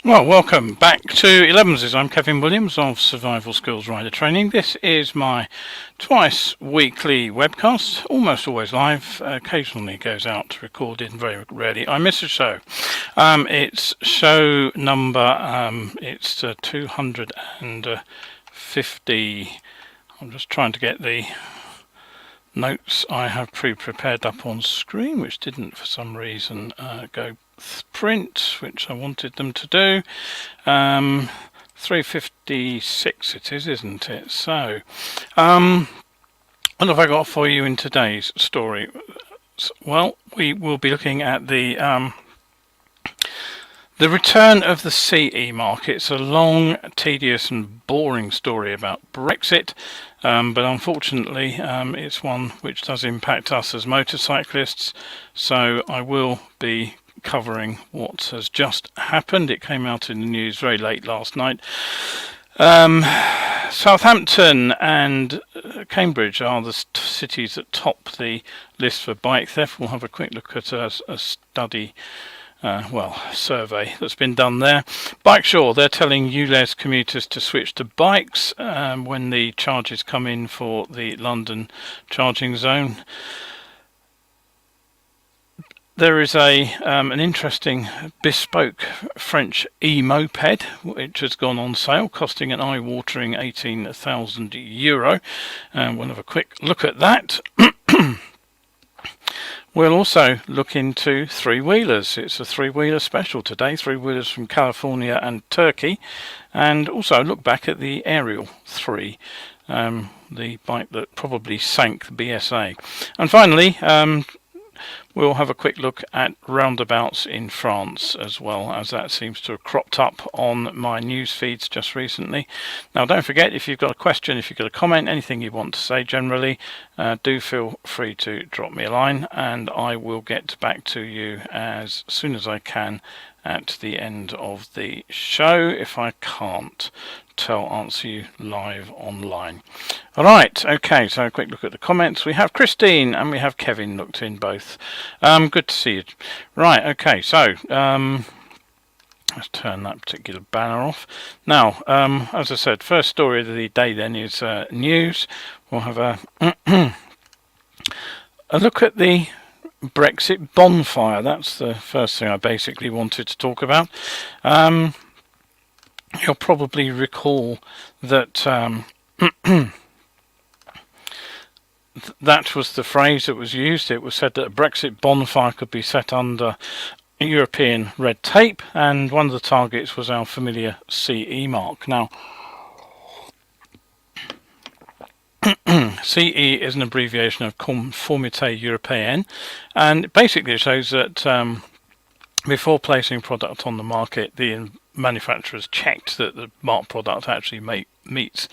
Well, welcome back to Elevenses. I'm Kevin Williams of Survival Skills Rider Training. This is my twice weekly webcast, almost always live. Occasionally goes out recorded, and very rarely I miss a show. It's show number, it's 250. I'm just trying to get the notes I have pre-prepared up on screen, which didn't for some reason go print, which I wanted them to do. 356 it is, isn't it? So what have I got for you in today's story? Well, we will be looking at the return of the CE mark. It's a long, tedious and boring story about Brexit, but unfortunately it's one which does impact us as motorcyclists, so I will be covering what has just happened. It came out in the news very late last night. Southampton and Cambridge are the cities that top the list for bike theft. We'll have a quick look at a study, survey that's been done there. Bikesure, they're telling ULEZ commuters to switch to bikes when the charges come in for the London charging zone. There is an interesting bespoke French e-moped which has gone on sale, costing an eye-watering €18,000. We'll have a quick look at that. We'll also look into three-wheelers. It's a three-wheeler special today, three-wheelers from California and Turkey, and also look back at the Aerial 3, the bike that probably sank the BSA. And finally, we'll have a quick look at roundabouts in France as well, as that seems to have cropped up on my news feeds just recently. Now, don't forget, if you've got a question, if you've got a comment, anything you want to say generally, do feel free to drop me a line and I will get back to you as soon as I can at the end of the show, if I can't answer you live online. Alright, okay, so a quick look at the comments. We have Christine and we have Kevin looked in both. Good to see you. Right, okay, so let's turn that particular banner off. Now, as I said, first story of the day then is news. We'll have a look at the Brexit bonfire. That's the first thing I basically wanted to talk about. You'll probably recall that that was the phrase that was used. It was said that a Brexit bonfire could be set under European red tape, and one of the targets was our familiar CE mark. Now, CE is an abbreviation of Conformité Européenne, and basically it shows that before placing product on the market, the manufacturers checked that the marked product actually meets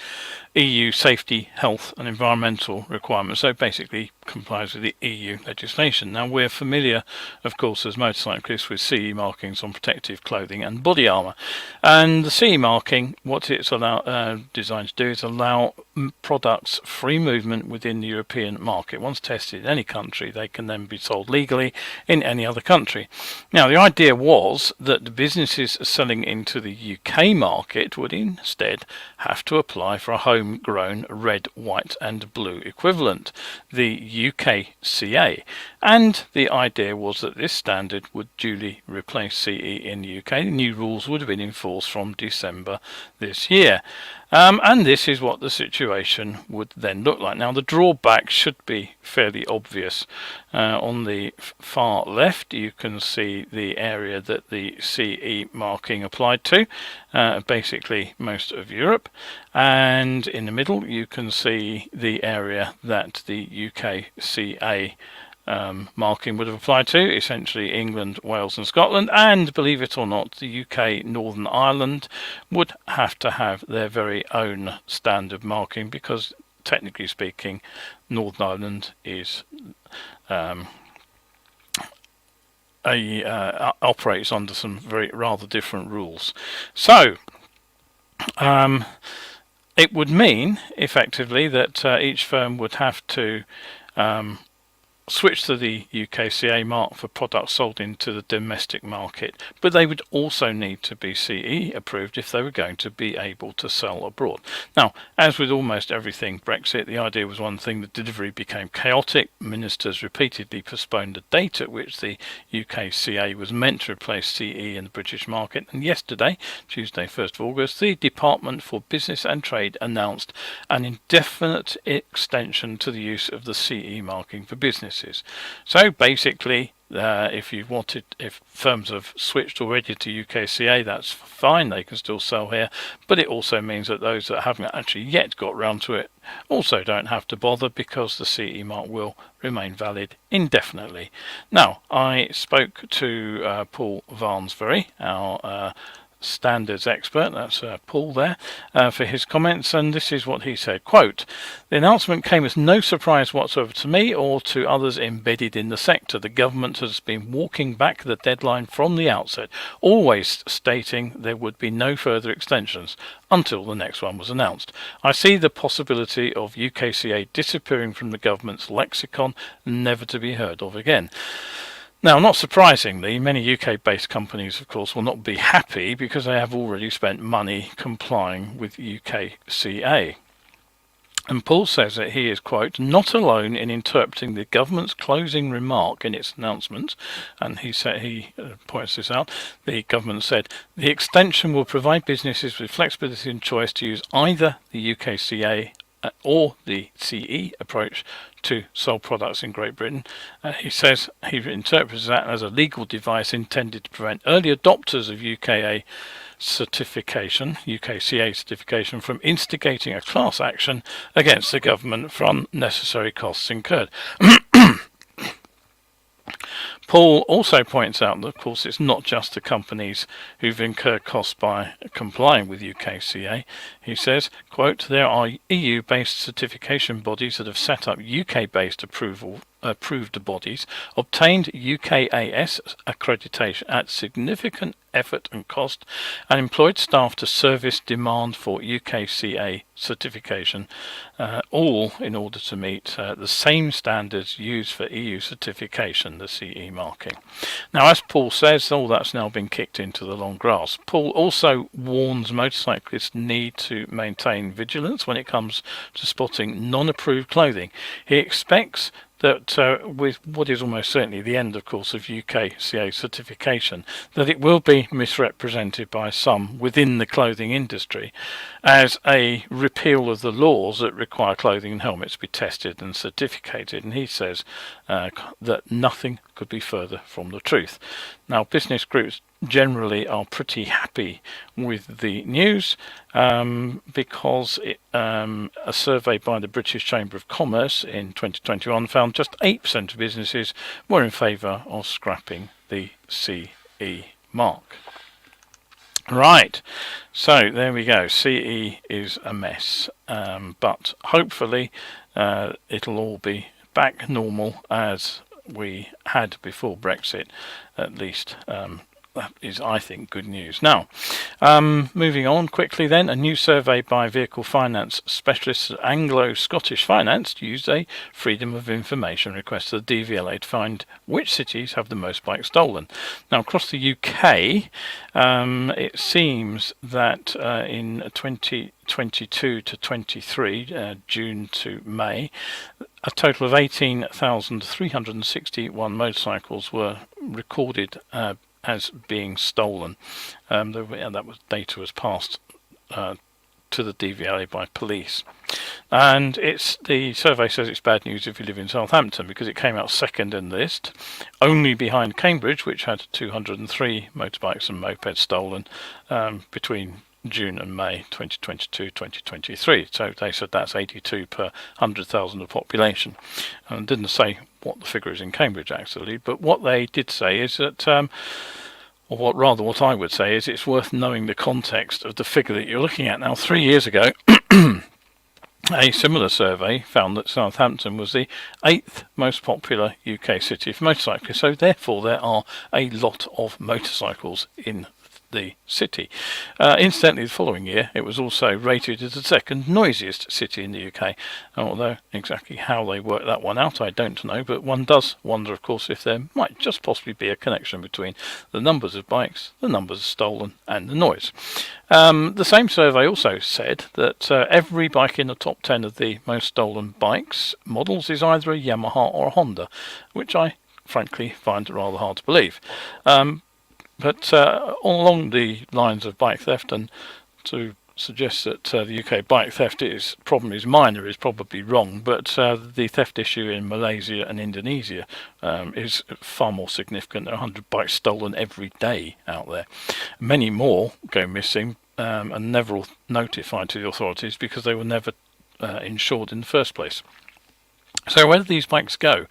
EU safety, health and environmental requirements, so basically complies with the EU legislation. Now, we're familiar, of course, as motorcyclists with CE markings on protective clothing and body armour, and the CE marking, what it's designed to do is allow products free movement within the European market. Once tested in any country, they can then be sold legally in any other country. Now, the idea was that the businesses selling into the UK market would instead have to apply for a homegrown red, white and blue equivalent, the UKCA, and the idea was that this standard would duly replace CE in the UK. The new rules would have been enforced from December this year. And this is what the situation would then look like. Now, the drawback should be fairly obvious. On the far left, you can see the area that the CE marking applied to, basically most of Europe. And in the middle, you can see the area that the UKCA marking would have applied to, essentially England, Wales and Scotland, and believe it or not, the UK Northern Ireland would have to have their very own standard marking, because technically speaking Northern Ireland is operates under some rather different rules. So it would mean effectively that each firm would have to switch to the UKCA mark for products sold into the domestic market, but they would also need to be CE approved if they were going to be able to sell abroad. Now, as with almost everything Brexit, the idea was one thing: the delivery became chaotic. Ministers repeatedly postponed the date at which the UKCA was meant to replace CE in the British market, and yesterday, Tuesday 1st of August, the Department for Business and Trade announced an indefinite extension to the use of the CE marking for businesses. So basically, if firms have switched already to UKCA, that's fine, they can still sell here, but it also means that those that haven't actually yet got round to it also don't have to bother, because the CE mark will remain valid indefinitely. Now, I spoke to Paul Varnsbury, our standards expert, that's Paul there, for his comments, and this is what he said, quote, "The announcement came as no surprise whatsoever to me or to others embedded in the sector. The government has been walking back the deadline from the outset, always stating there would be no further extensions until the next one was announced. I see the possibility of UKCA disappearing from the government's lexicon, never to be heard of again." Now, not surprisingly, many UK-based companies, of course, will not be happy because they have already spent money complying with UKCA. And Paul says that he is, quote, "not alone in interpreting the government's closing remark in its announcement," and he points this out. The government said, "The extension will provide businesses with flexibility and choice to use either the UKCA or the CE approach to sell products in Great Britain." He says he interprets that as a legal device intended to prevent early adopters of UKCA certification from instigating a class action against the government for unnecessary costs incurred. Paul also points out that, of course, it's not just the companies who've incurred costs by complying with UKCA. He says, quote, "There are EU-based certification bodies that have set up UK-based approved bodies, obtained UKAS accreditation at significant effort and cost, and employed staff to service demand for UKCA certification, all in order to meet the same standards used for EU certification, the CE marking." Now, as Paul says, all that's now been kicked into the long grass. Paul also warns motorcyclists need to maintain vigilance when it comes to spotting non-approved clothing. He expects that with what is almost certainly the end, of course, of UKCA certification, that it will be misrepresented by some within the clothing industry as a repeal of the laws that require clothing and helmets be tested and certificated. And he says that nothing could be further from the truth. Now, business groups generally are pretty happy with the news because a survey by the British Chamber of Commerce in 2021 found just 8% of businesses were in favour of scrapping the CE mark. Right, so there we go. CE is a mess, but hopefully it'll all be back normal as we had before Brexit, at least. That is, I think, good news. Now, moving on quickly then, a new survey by vehicle finance specialists at Anglo-Scottish Finance used a Freedom of Information request to the DVLA to find which cities have the most bikes stolen. Now, across the UK, it seems that in 2022 to 23, June to May, a total of 18,361 motorcycles were recorded as being stolen. Data was passed to the DVLA by police, and the survey says it's bad news if you live in Southampton, because it came out second in the list, only behind Cambridge, which had 203 motorbikes and mopeds stolen between June and May 2022-2023. So they said that's 82 per 100,000 of population, and didn't say what the figure is in Cambridge actually, but what they did say is that or what I would say is it's worth knowing the context of the figure that you're looking at. Now, 3 years ago a similar survey found that Southampton was the 8th most popular UK city for motorcyclists, so therefore there are a lot of motorcycles in the city. Incidentally, the following year it was also rated as the second noisiest city in the UK, although exactly how they worked that one out I don't know, but one does wonder, of course, if there might just possibly be a connection between the numbers of bikes, the numbers stolen, and the noise. The same survey also said that every bike in the top 10 of the most stolen bikes models is either a Yamaha or a Honda, which I frankly find rather hard to believe. But along the lines of bike theft, and to suggest that the UK bike theft problem is minor is probably wrong, but the theft issue in Malaysia and Indonesia is far more significant. There are 100 bikes stolen every day out there. Many more go missing and never notified to the authorities because they were never insured in the first place. So where do these bikes go?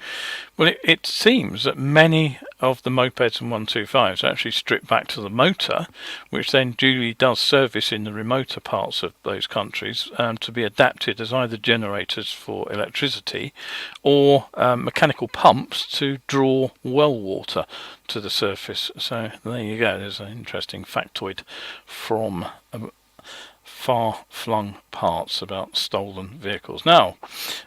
Well, it seems that many of the mopeds and 125s actually strip back to the motor, which then duly does service in the remoter parts of those countries to be adapted as either generators for electricity or mechanical pumps to draw well water to the surface. So there you go, there's an interesting factoid from far-flung parts about stolen vehicles. Now,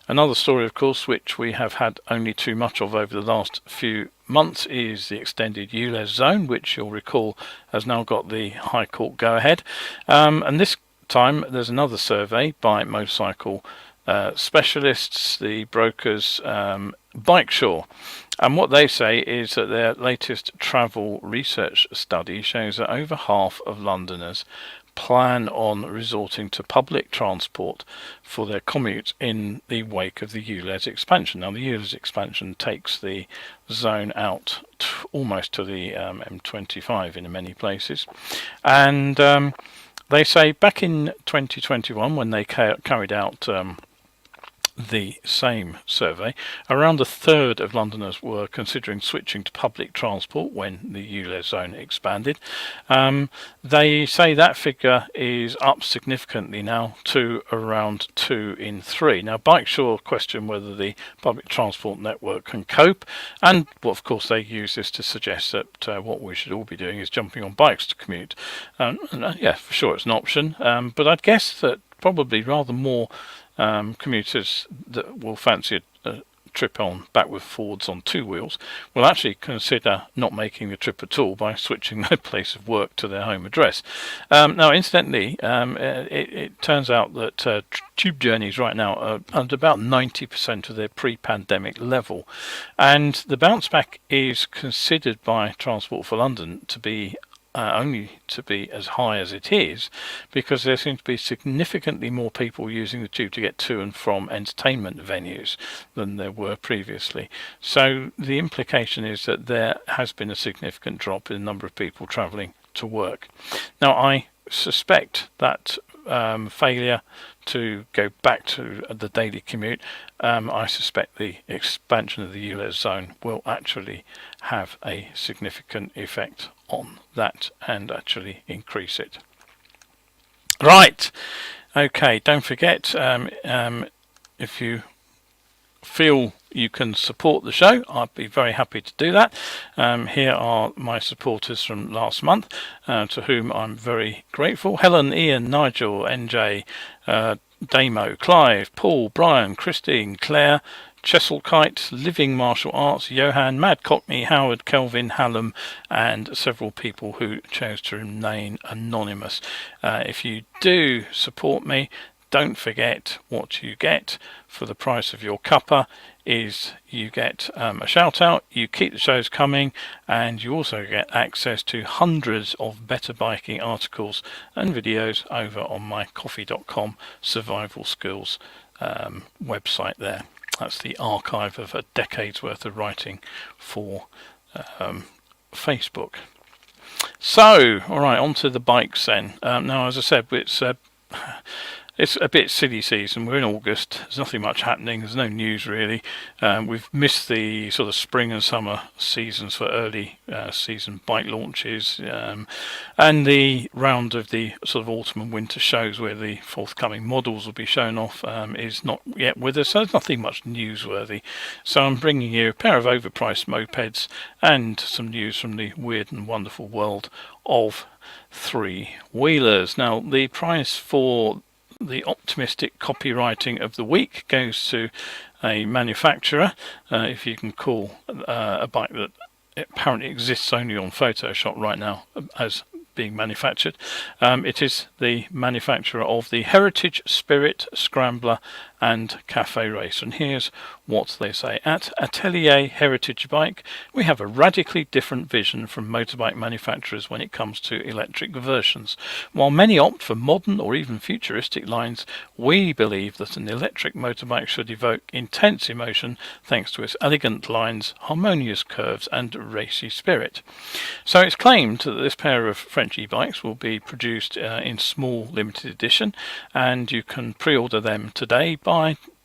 another story, of course, which we have had only too much of over the last few months is the extended ULEZ zone, which you'll recall has now got the High Court go-ahead. And this time there's another survey by motorcycle specialists, the brokers Bikesure. And what they say is that their latest travel research study shows that over half of Londoners plan on resorting to public transport for their commute in the wake of the ULEZ expansion. Now, the ULEZ expansion takes the zone out almost to the M25 in many places, and they say back in 2021 when they carried out the same survey, around a third of Londoners were considering switching to public transport when the ULEZ zone expanded. They say that figure is up significantly now to around 2 in 3. Now, Bikesure question whether the public transport network can cope, and well, of course they use this to suggest that what we should all be doing is jumping on bikes to commute. Yeah, for sure it's an option, but I'd guess that probably rather more commuters that will fancy a trip on backward forwards on 2 wheels will actually consider not making the trip at all by switching their place of work to their home address. Now, incidentally, it turns out that tube journeys right now are at about 90% of their pre-pandemic level, and the bounce back is considered by Transport for London to be only to be as high as it is because there seems to be significantly more people using the tube to get to and from entertainment venues than there were previously. So the implication is that there has been a significant drop in the number of people travelling to work. Now, I suspect that failure to go back to the daily commute, I suspect the expansion of the ULEZ zone will actually have a significant effect on that and actually increase it. Right, okay, don't forget, if you feel you can support the show, I'd be very happy to do that. Here are my supporters from last month, to whom I'm very grateful. Helen, Ian, Nigel, NJ, Damo, Clive, Paul, Brian, Christine, Claire, Cheselkite, Living Martial Arts, Johan, Mad Cockney, Howard, Kelvin, Hallam, and several people who chose to remain anonymous. If you do support me, don't forget what you get for the price of your cuppa is you get a shout out, you keep the shows coming, and you also get access to hundreds of better biking articles and videos over on my coffee.com survival skills website there. That's the archive of a decade's worth of writing for Facebook. So, all right, on to the bikes then. Now, as I said, it's It's a bit silly season. We're in August. There's nothing much happening. There's no news really. We've missed the sort of spring and summer seasons for early season bike launches, and the round of the sort of autumn and winter shows where the forthcoming models will be shown off is not yet with us. So there's nothing much newsworthy. So I'm bringing you a pair of overpriced mopeds and some news from the weird and wonderful world of three-wheelers. Now, the price for the optimistic copywriting of the week goes to a manufacturer, if you can call a bike that apparently exists only on Photoshop right now as being manufactured. It is the manufacturer of the Heritage Spirit Scrambler and Cafe Race, and here's what they say. At Atelier Heritage Bike, we have a radically different vision from motorbike manufacturers when it comes to electric versions. While many opt for modern or even futuristic lines, we believe that an electric motorbike should evoke intense emotion thanks to its elegant lines, harmonious curves and racy spirit. So it's claimed that this pair of French e-bikes will be produced in small limited edition, and you can pre-order them today by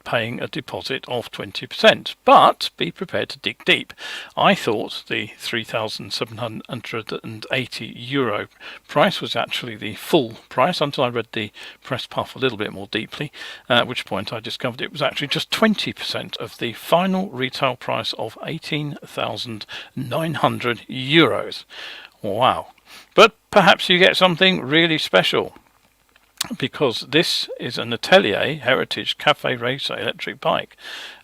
paying a deposit of 20%, but be prepared to dig deep. I thought the €3,780 price was actually the full price until I read the press puff a little bit more deeply, at which point I discovered it was actually just 20% of the final retail price of €18,900. Wow. But perhaps you get something really special, because this is an Atelier Heritage Cafe Racer electric bike,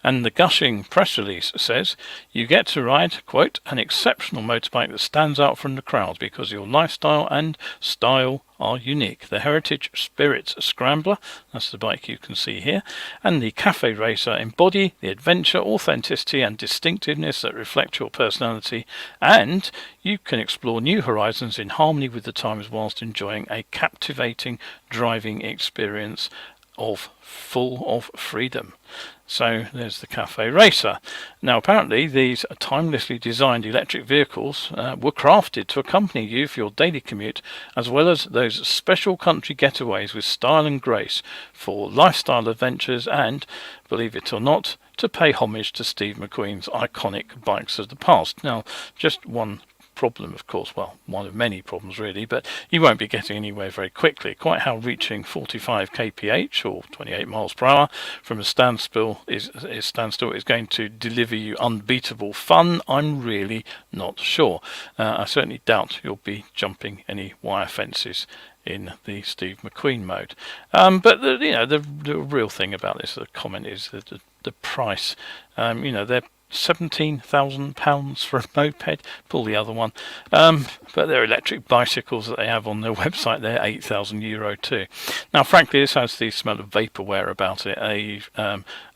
and the gushing press release says you get to ride, quote, an exceptional motorbike that stands out from the crowd because your lifestyle and style are unique. The Heritage Spirit Scrambler, that's the bike you can see here, and the Cafe Racer embody the adventure, authenticity and distinctiveness that reflect your personality, and you can explore new horizons in harmony with the times whilst enjoying a captivating driving experience full of freedom. So there's the Cafe Racer. Now apparently these timelessly designed electric vehicles were crafted to accompany you for your daily commute, as well as those special country getaways with style and grace, for lifestyle adventures and, believe it or not, to pay homage to Steve McQueen's iconic bikes of the past. Now, just one problem, of course, well, one of many problems really, but you won't be getting anywhere very quickly. Quite how reaching 45 kph or 28 miles per hour from a standstill is going to deliver you unbeatable fun, I'm really not sure. I certainly doubt you'll be jumping any wire fences in the Steve McQueen mode. But the real thing about this, the comment, is that the price. They're £17,000 for a moped. Pull the other one. But their electric bicycles that they have on their website, they're €8,000 too. Now, frankly, this has the smell of vaporware about it. A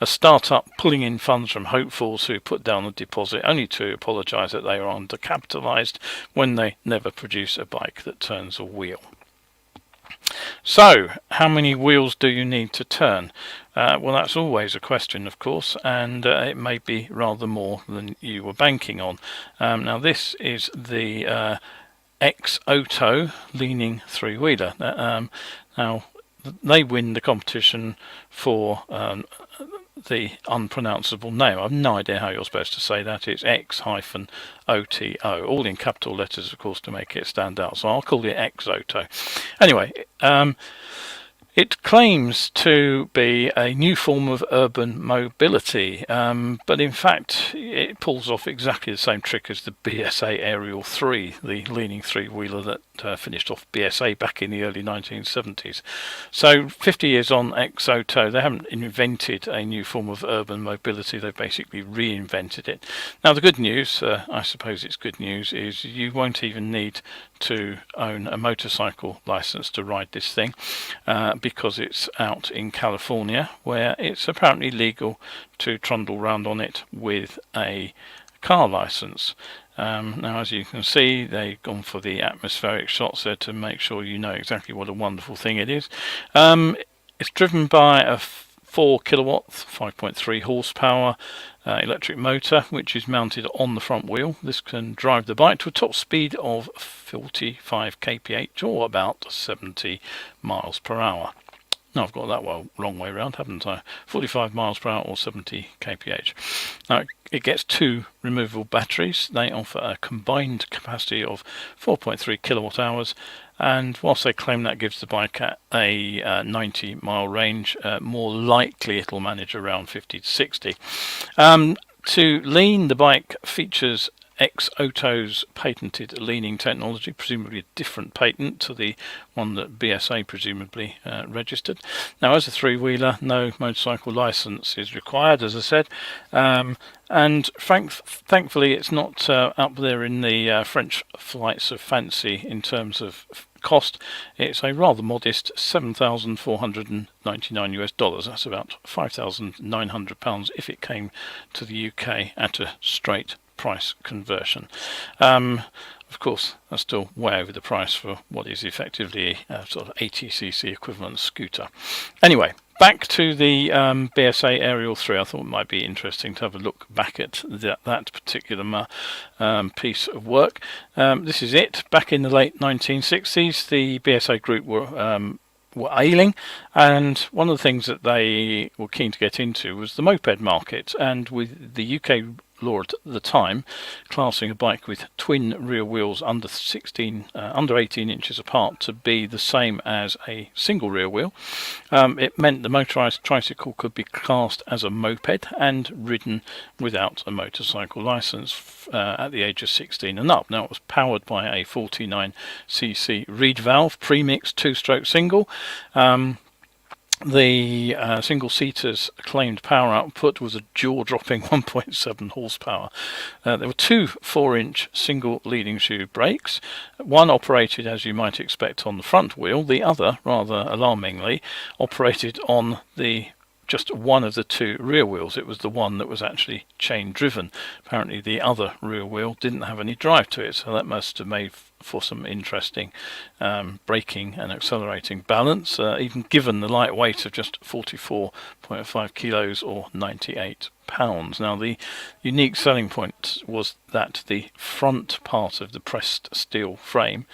start-up pulling in funds from hopefuls who put down a deposit only to apologise that they are undercapitalised when they never produce a bike that turns a wheel. So, how many wheels do you need to turn? Well, that's always a question, of course, and it may be rather more than you were banking on. Now, this is the X-Auto leaning three-wheeler. Now, they win the competition for the unpronounceable name. I have no idea how you're supposed to say that. It's X-OTO, all in capital letters, of course, to make it stand out. So I'll call it X-Auto. Anyway, it claims to be a new form of urban mobility, but in fact it pulls off exactly the same trick as the BSA Aerial 3, the leaning three-wheeler that finished off BSA back in the early 1970s. So 50 years on X-Auto, they haven't invented a new form of urban mobility, they've basically reinvented it. Now the good news, I suppose it's good news, is you won't even need to own a motorcycle license to ride this thing, because it's out in California, where it's apparently legal to trundle around on it with a car license. Now, as you can see, they've gone for the atmospheric shots there to make sure you know exactly what a wonderful thing it is. It's driven by a 4 kilowatt, 5.3 horsepower electric motor, which is mounted on the front wheel. This can drive the bike to a top speed of 45 kph or about 70 miles per hour. No, I've got that wrong way around, haven't I? 45 miles per hour or 70 kph. Now, it gets 2 removable batteries. They offer a combined capacity of 4.3 kilowatt hours, and whilst they claim that gives the bike a 90-mile range, more likely it'll manage around 50 to 60. To lean, the bike features X-Auto's patented leaning technology, presumably a different patent to the one that BSA presumably registered. Now, as a three-wheeler, no motorcycle license is required, as I said, and thankfully it's not up there in the French flights of fancy in terms of cost. It's a rather modest $7,499. That's about £5,900 if it came to the UK at a straight price conversion. Of course, that's still way over the price for what is effectively a sort of 80cc equivalent scooter. Anyway, back to the BSA Aerial 3. I thought it might be interesting to have a look back at that particular piece of work. This is it. Back in the late 1960s, the BSA group were ailing, and one of the things that they were keen to get into was the moped market, and with the UK law at the time classing a bike with twin rear wheels under 18 inches apart to be the same as a single rear wheel, it meant the motorised tricycle could be classed as a moped and ridden without a motorcycle licence at the age of 16 and up. Now, it was powered by a 49cc reed valve premix 2-stroke single. The single-seater's claimed power output was a jaw-dropping 1.7 horsepower. There were 2 4-inch single leading shoe brakes. One operated, as you might expect, on the front wheel. The other, rather alarmingly, operated on just one of the 2 rear wheels. It was the one that was actually chain driven. Apparently the other rear wheel didn't have any drive to it, so that must have made for some interesting braking and accelerating balance, even given the light weight of just 44.5 kilos or 98 pounds. Now, the unique selling point was that the front part of the pressed steel frame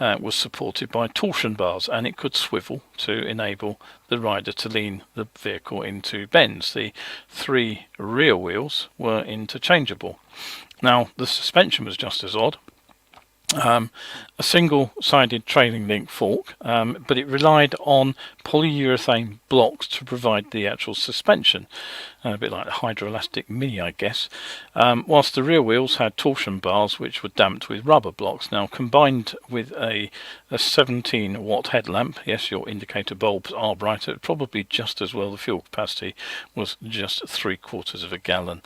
was supported by torsion bars, and it could swivel to enable the rider to lean the vehicle into bends. The 3 rear wheels were interchangeable. Now, the suspension was just as odd. A single-sided trailing link fork, but it relied on polyurethane blocks to provide the actual suspension, a bit like the Hydroelastic Mini, I guess, whilst the rear wheels had torsion bars which were damped with rubber blocks. Now, combined with a 17-watt headlamp, yes, your indicator bulbs are brighter, probably just as well. The fuel capacity was just 3/4 of a gallon.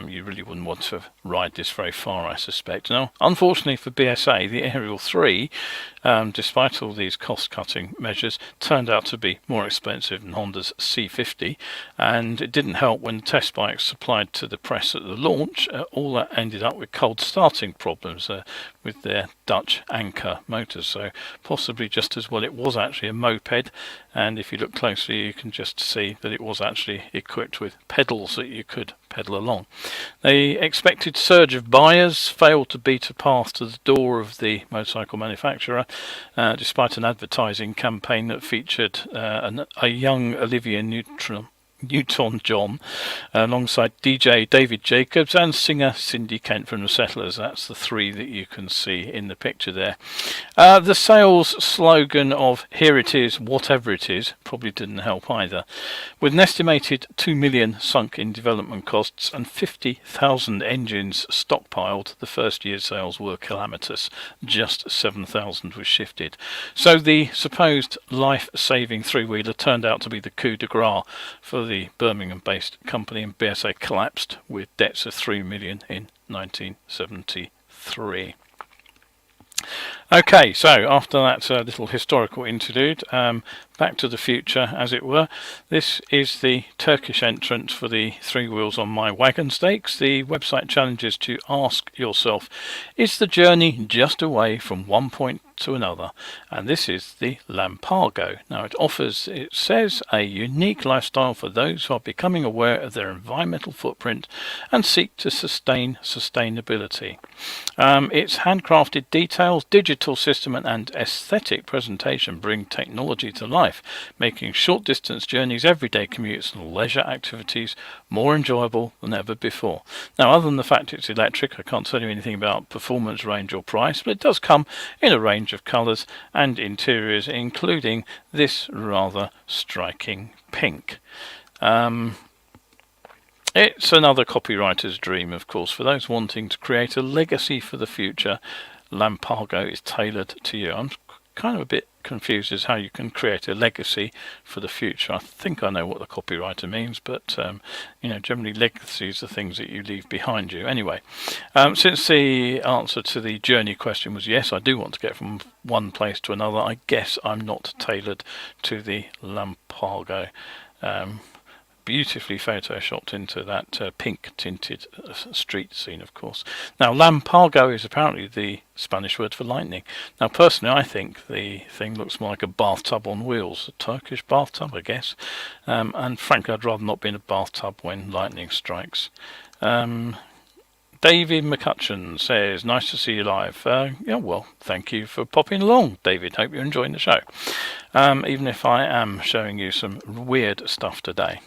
You really wouldn't want to ride this very far, I suspect. Now, unfortunately for BSA, the Aerial 3, despite all these cost-cutting measures, turned out to be more expensive than Honda's C50, and it didn't help when test bikes supplied to the press at the launch, all that ended up with cold starting problems with their Dutch Anchor motors, so possibly just as well it was actually a moped, and if you look closely you can just see that it was actually equipped with pedals that you could pedal along. The expected surge of buyers failed to beat a path to the door of the motorcycle manufacturer, despite an advertising campaign that featured a young Olivia Newton-John alongside DJ David Jacobs and singer Cindy Kent from the Settlers. That's the 3 that you can see in the picture there. The sales slogan of "Here it is, whatever it is" probably didn't help either. With an estimated 2 million sunk in development costs and 50,000 engines stockpiled, the first year's sales were calamitous. Just 7,000 was shifted. So the supposed life-saving three-wheeler turned out to be the coup de grace for the Birmingham-based company, and BSA collapsed with debts of 3 million in 1973. Okay, so after that little historical interlude, back to the future, as it were. This is the Turkish entrant for the 3 wheels on my wagon stakes. The website challenges to ask yourself, is the journey just away from one point to another? And this is the Lampago. Now, it offers, it says, a unique lifestyle for those who are becoming aware of their environmental footprint and seek to sustain sustainability. Its handcrafted details, digital system and aesthetic presentation bring technology to life, life, making short distance journeys, everyday commutes and leisure activities more enjoyable than ever before. Now, other than the fact it's electric, I can't tell you anything about performance, range or price, but it does come in a range of colours and interiors, including this rather striking pink. It's another copywriter's dream, of course. For those wanting to create a legacy for the future, Lampago is tailored to you. I'm kind of a bit confused as how you can create a legacy for the future. I think I know what the copywriter means, but generally legacies are things that you leave behind you. Anyway, since the answer to the journey question was yes, I do want to get from one place to another, I guess I'm not tailored to the Lampago. Beautifully photoshopped into that pink tinted street scene, of course. Now, Lampago is apparently the Spanish word for lightning. Now, personally, I think the thing looks more like a bathtub on wheels, a Turkish bathtub, I guess. And frankly, I'd rather not be in a bathtub when lightning strikes. David McCutcheon says, nice to see you live. Yeah, well, thank you for popping along, David. Hope you're enjoying the show. Even if I am showing you some weird stuff today.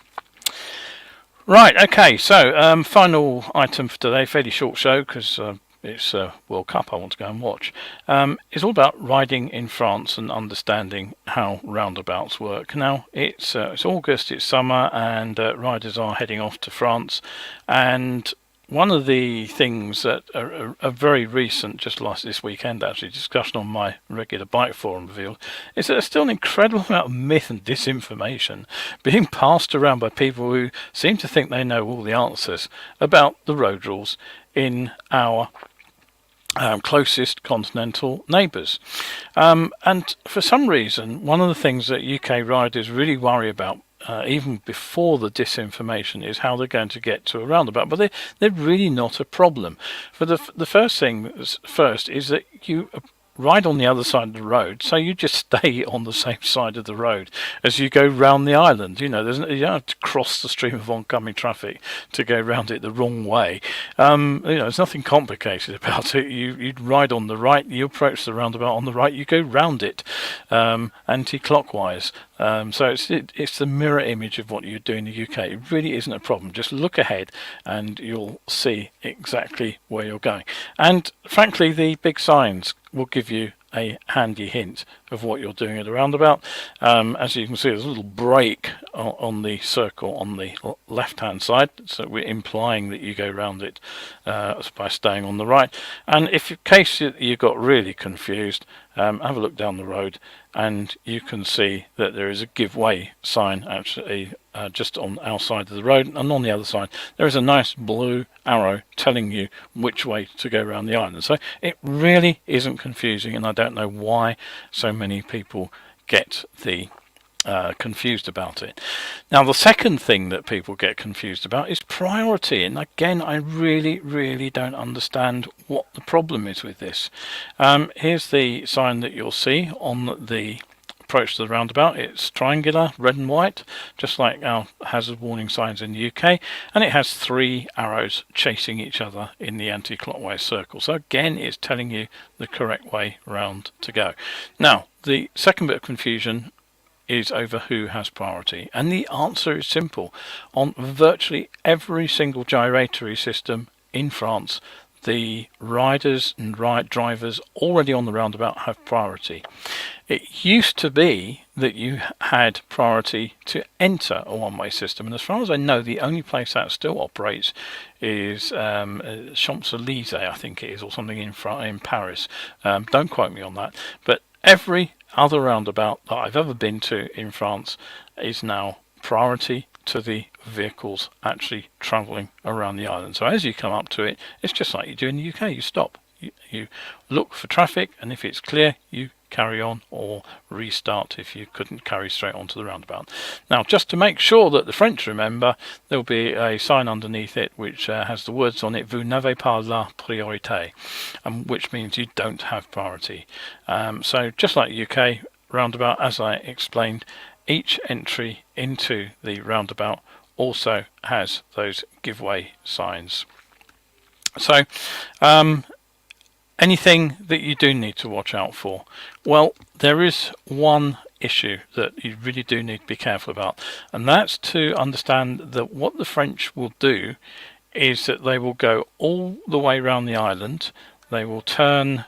Right, okay, so final item for today, fairly short show because it's World Cup I want to go and watch. It's all about riding in France and understanding how roundabouts work. Now, it's August, it's summer, and riders are heading off to France, and one of the things that a very recent, just this weekend actually, discussion on my regular bike forum revealed is that there's still an incredible amount of myth and disinformation being passed around by people who seem to think they know all the answers about the road rules in our closest continental neighbours. And for some reason, one of the things that UK riders really worry about even before the disinformation is how they're going to get to a roundabout, but they're really not a problem. For the first thing first is that you ride on the other side of the road, so you just stay on the same side of the road as you go round the island. You don't have to cross the stream of oncoming traffic to go round it the wrong way. There's nothing complicated about it. You ride on the right, you approach the roundabout on the right, you go round it anti-clockwise. So it's the mirror image of what you do in the UK. It really isn't a problem. Just look ahead and you'll see exactly where you're going. And frankly, the big signs will give you a handy hint of what you're doing at a roundabout. As you can see, there's a little break on the circle on the left hand side, so we're implying that you go round it by staying on the right. And if in case you got really confused, have a look down the road and you can see that there is a give way sign actually just on our side of the road, and on the other side there is a nice blue arrow telling you which way to go around the island. So it really isn't confusing, and I don't know why so many people get confused about it. Now, the second thing that people get confused about is priority, and again, I really don't understand what the problem is with this. Here's the sign that you'll see on the approach to the roundabout. It's triangular, red and white, just like our hazard warning signs in the UK, and it has three arrows chasing each other in the anti-clockwise circle. So again, it's telling you the correct way round to go. Now, the second bit of confusion is over who has priority, and the answer is simple. On virtually every single gyratory system in France, the riders and drivers already on the roundabout have priority. It used to be that you had priority to enter a one-way system, and as far as I know, the only place that still operates is Champs-Élysées, I think it is, or something in Paris. Don't quote me on that, but every other roundabout that I've ever been to in France is now priority to the vehicles actually travelling around the island. So as you come up to it, it's just like you do in the UK. You stop, you look for traffic, and if it's clear, you carry on or restart if you couldn't carry straight onto the roundabout. Now, just to make sure that the French remember, there'll be a sign underneath it which has the words on it, "Vous n'avez pas la priorité," which means you don't have priority. So just like UK roundabout, as I explained, each entry into the roundabout also has those giveaway signs. So anything that you do need to watch out for? Well, there is one issue that you really do need to be careful about, and that's to understand that what the French will do is that they will go all the way around the island. They will turn,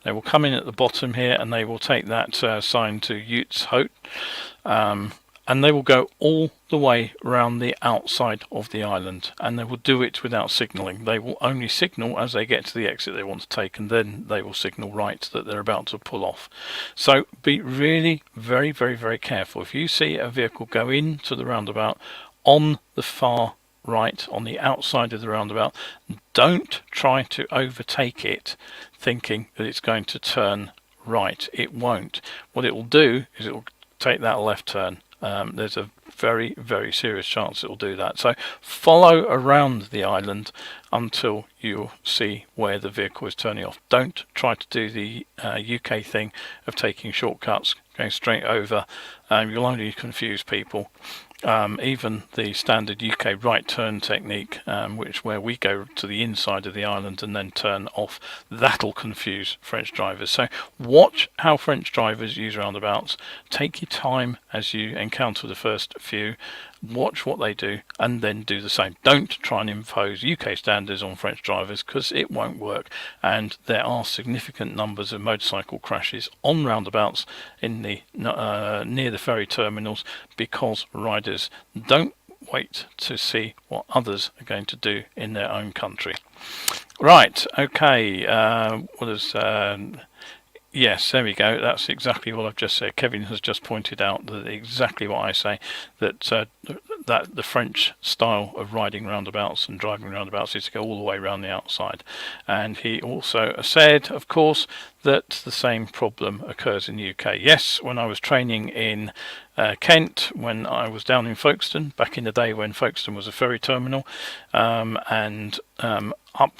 they will come in at the bottom here, and they will take that sign to ULEZ, and they will go all the way around the outside of the island, and they will do it without signalling. They will only signal as they get to the exit they want to take, and then they will signal right that they're about to pull off. So be really very, very, very careful. If you see a vehicle go into the roundabout on the far right, on the outside of the roundabout, don't try to overtake it thinking that it's going to turn right. It won't. What it will do is it will take that left turn. There's a very, very serious chance it will do that. So follow around the island until you see where the vehicle is turning off. Don't try to do the UK thing of taking shortcuts, going straight over. You'll only confuse people. Even the standard UK right turn technique, where we go to the inside of the island and then turn off, that'll confuse French drivers. So watch how French drivers use roundabouts. Take your time as you encounter the first few. Watch what they do and then do the same. Don't try and impose UK standards on French drivers, because it won't work, and there are significant numbers of motorcycle crashes on roundabouts in the near the ferry terminals because riders don't wait to see what others are going to do in their own country. Right, okay, yes, there we go. That's exactly what I've just said. Kevin has just pointed out that exactly what I say, that that the French style of riding roundabouts and driving roundabouts is to go all the way around the outside. And he also said, of course, that the same problem occurs in the UK. Yes, when I was training in Kent, when I was down in Folkestone, back in the day when Folkestone was a ferry terminal, and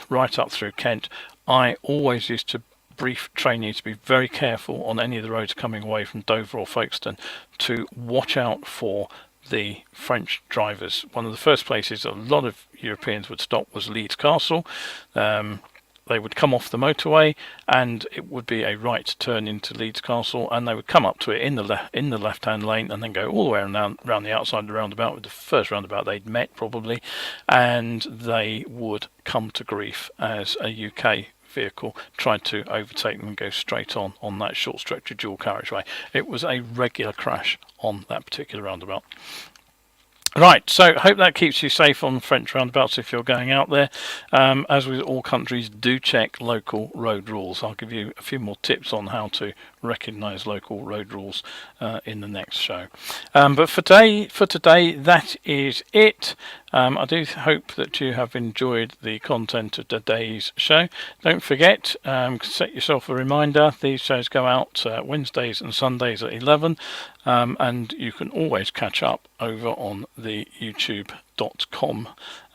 right up through Kent, I always used to brief training to be very careful on any of the roads coming away from Dover or Folkestone to watch out for the French drivers. One of the first places a lot of Europeans would stop was Leeds Castle. They would come off the motorway and it would be a right turn into Leeds Castle, and they would come up to it in the left-hand lane and then go all the way around the outside of the roundabout, with the first roundabout they'd met probably, and they would come to grief as a UK vehicle tried to overtake them and go straight on that short stretch of dual carriageway. It was a regular crash on that particular roundabout. Right, so I hope that keeps you safe on French roundabouts if you're going out there. As with all countries, do check local road rules. I'll give you a few more tips on how to recognise local road rules in the next show. But for today, that is it. I do hope that you have enjoyed the content of today's show. Don't forget, set yourself a reminder. These shows go out Wednesdays and Sundays at 11, and you can always catch up over on the youtube.com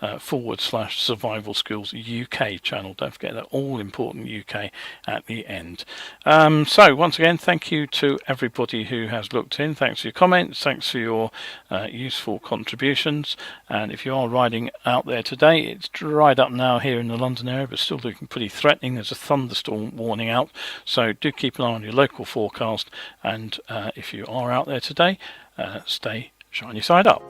/Survival Skills UK channel. Don't forget that all important UK at the end. So once again, thank you to everybody who has looked in. Thanks for your comments, thanks for your useful contributions. And if you are riding out there today, it's dried up now here in the London area, but still looking pretty threatening. There's a thunderstorm warning out, so do keep an eye on your local forecast, and if you are out there today, stay shiny side up.